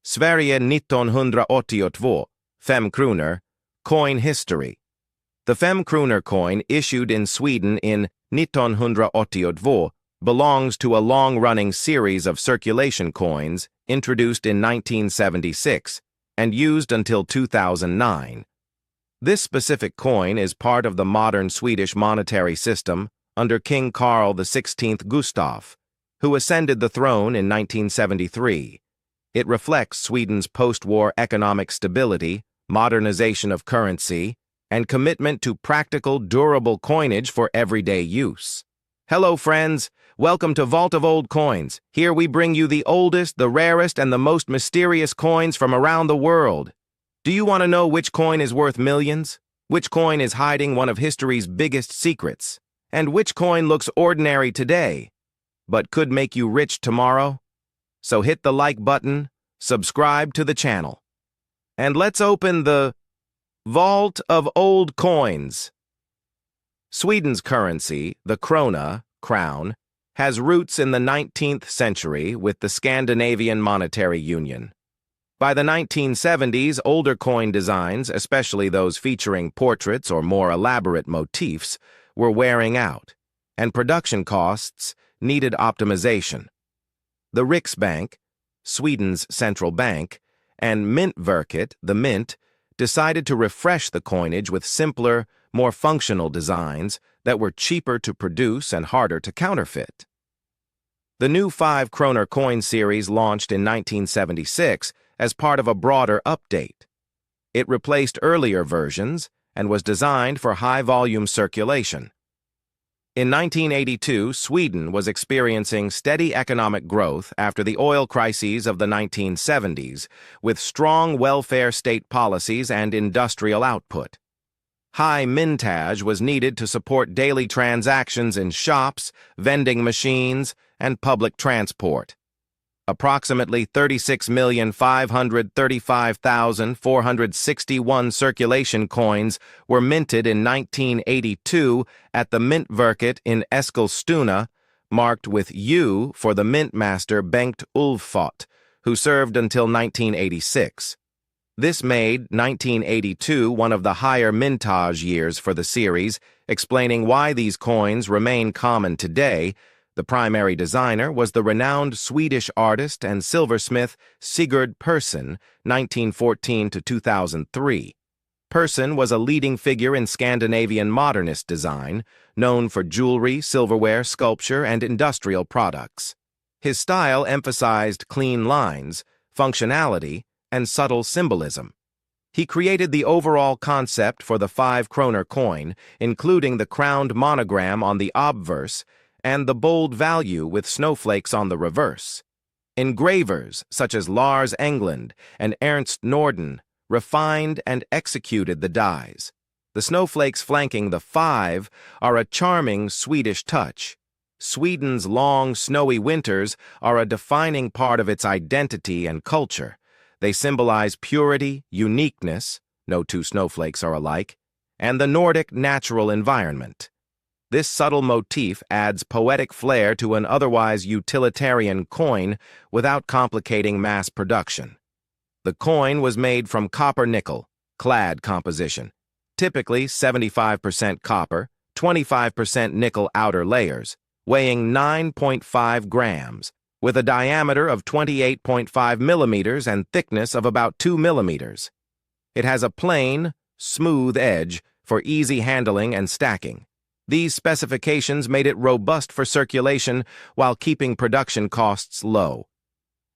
Sverige 1982, 5 Kronor, coinhistory. The 5 Kronor coin issued in Sweden in 1982 belongs to a long-running series of circulation coins introduced in 1976 and used until 2009. This specific coin is part of the modern Swedish monetary system under King Carl XVI Gustaf, who ascended the throne in 1973. It reflects Sweden's post-war economic stability, modernization of currency, and commitment to practical, durable coinage for everyday use. Hello, friends. Welcome to Vault of Old Coins. Here we bring you the oldest, the rarest, and the most mysterious coins from around the world. Do you want to know which coin is worth millions? Which coin is hiding one of history's biggest secrets? And which coin looks ordinary today, but could make you rich tomorrow? So hit the like button, subscribe to the channel, and let's open the Vault of Old Coins. Sweden's currency, the krona, crown, has roots in the 19th century with the Scandinavian Monetary Union. By the 1970s, older coin designs, especially those featuring portraits or more elaborate motifs, were wearing out, and production costs needed optimization. The Riksbank, Sweden's central bank, and Myntverket, the mint, decided to refresh the coinage with simpler, more functional designs that were cheaper to produce and harder to counterfeit. The new 5 Kronor coin series launched in 1976 as part of a broader update. It replaced earlier versions and was designed for high-volume circulation. In 1982, Sweden was experiencing steady economic growth after the oil crises of the 1970s, with strong welfare state policies and industrial output. High mintage was needed to support daily transactions in shops, vending machines, and public transport. Approximately 36,535,461 circulation coins were minted in 1982 at the Myntverket in Eskilstuna, marked with U for the mintmaster Bengt Ulfot, who served until 1986. This made 1982 one of the higher mintage years for the series, explaining why these coins remain common today. The primary designer was the renowned Swedish artist and silversmith Sigurd Persson, 1914 to 2003. Persson was a leading figure in Scandinavian modernist design, known for jewelry, silverware, sculpture, and industrial products. His style emphasized clean lines, functionality, and subtle symbolism. He created the overall concept for the 5 Kronor coin, including the crowned monogram on the obverse and the bold value with snowflakes on the reverse. Engravers such as Lars Englund and Ernst Norden refined and executed the dies. The snowflakes flanking the 5 are a charming Swedish touch. Sweden's long, snowy winters are a defining part of its identity and culture. They symbolize purity, uniqueness, no two snowflakes are alike, and the Nordic natural environment. This subtle motif adds poetic flair to an otherwise utilitarian coin without complicating mass production. The coin was made from copper-nickel, clad composition, typically 75% copper, 25% nickel outer layers, weighing 9.5 grams, with a diameter of 28.5 millimeters and thickness of about 2 millimeters. It has a plain, smooth edge for easy handling and stacking. These specifications made it robust for circulation while keeping production costs low.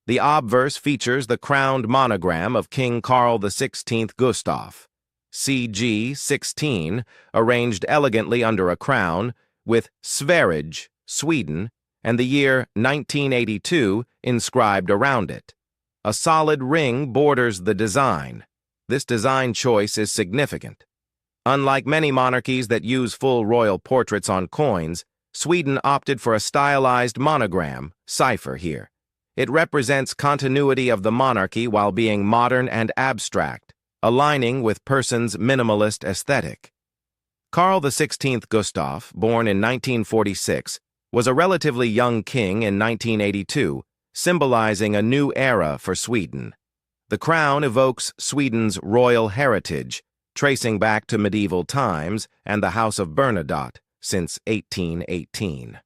The obverse features the crowned monogram of King Carl XVI Gustaf, CG 16, arranged elegantly under a crown, with Sverige, Sweden, and the year 1982 inscribed around it. A solid ring borders the design. This design choice is significant. Unlike many monarchies that use full royal portraits on coins, Sweden opted for a stylized monogram, cipher here. It represents continuity of the monarchy while being modern and abstract, aligning with Persson's minimalist aesthetic. Carl XVI Gustaf, born in 1946, was a relatively young king in 1982, symbolizing a new era for Sweden. The crown evokes Sweden's royal heritage, tracing back to medieval times and the House of Bernadotte since 1818.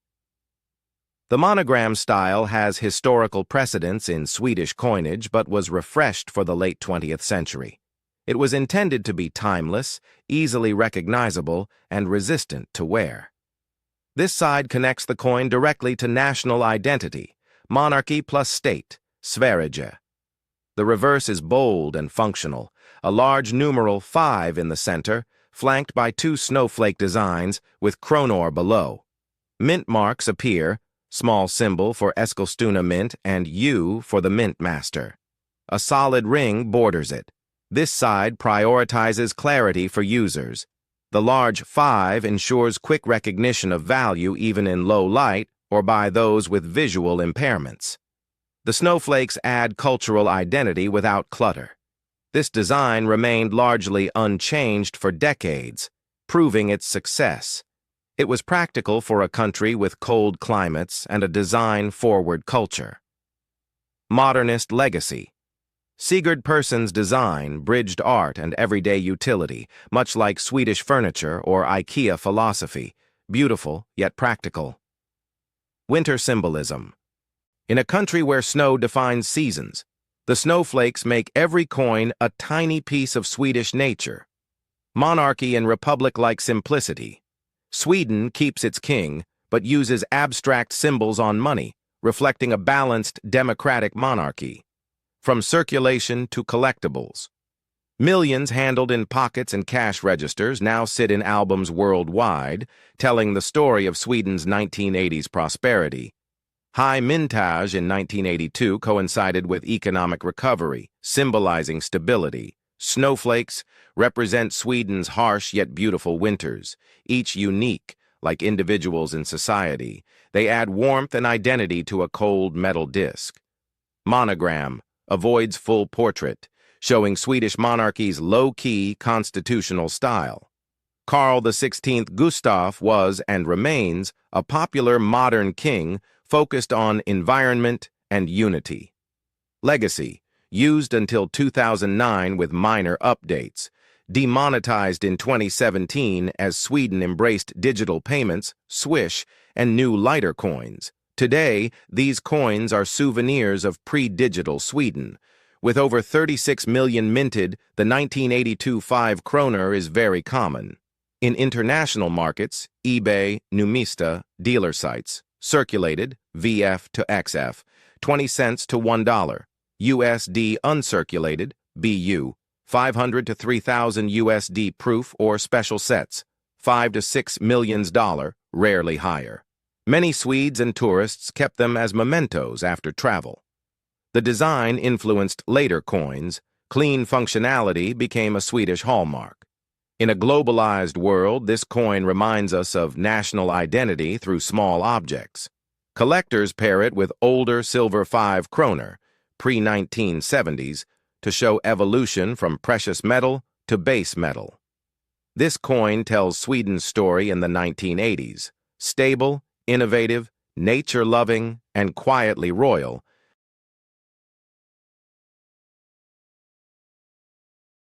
The monogram style has historical precedence in Swedish coinage but was refreshed for the late 20th century. It was intended to be timeless, easily recognizable, and resistant to wear. This side connects the coin directly to national identity, monarchy plus state, Sverige. The reverse is bold and functional, a large numeral 5 in the center, flanked by two snowflake designs with Kronor below. Mint marks appear, small symbol for Eskilstuna Mint and U for the mint master. A solid ring borders it. This side prioritizes clarity for users. The large 5 ensures quick recognition of value even in low light or by those with visual impairments. The snowflakes add cultural identity without clutter. This design remained largely unchanged for decades, proving its success. It was practical for a country with cold climates and a design-forward culture. Modernist legacy. Sigurd Persson's design bridged art and everyday utility, much like Swedish furniture or IKEA philosophy, beautiful yet practical. Winter symbolism. In a country where snow defines seasons, the snowflakes make every coin a tiny piece of Swedish nature. Monarchy and republic-like simplicity. Sweden keeps its king, but uses abstract symbols on money, reflecting a balanced democratic monarchy. From circulation to collectibles. Millions handled in pockets and cash registers now sit in albums worldwide, telling the story of Sweden's 1980s prosperity. High mintage in 1982 coincided with economic recovery, symbolizing stability. Snowflakes represent Sweden's harsh yet beautiful winters, each unique, like individuals in society. They add warmth and identity to a cold metal disc. Monogram avoids full portrait, showing Swedish monarchy's low-key constitutional style. Carl XVI Gustaf was, and remains, a popular modern king focused on environment and unity. Legacy, used until 2009 with minor updates, demonetized in 2017 as Sweden embraced digital payments, Swish, and new lighter coins. Today, these coins are souvenirs of pre-digital Sweden. With over 36 million minted, the 1982 5 Kronor is very common. In international markets, eBay, Numista, dealer sites, circulated, VF to XF, 20 cents to $1, USD uncirculated, BU, 500 to 3,000 USD proof or special sets, $5 to $6 million, rarely higher. Many Swedes and tourists kept them as mementos after travel. The design influenced later coins. Clean functionality became a Swedish hallmark. In a globalized world, this coin reminds us of national identity through small objects. Collectors pair it with older silver 5 Kronor, pre-1970s, to show evolution from precious metal to base metal. This coin tells Sweden's story in the 1980s. Stable, innovative, nature-loving, and quietly royal,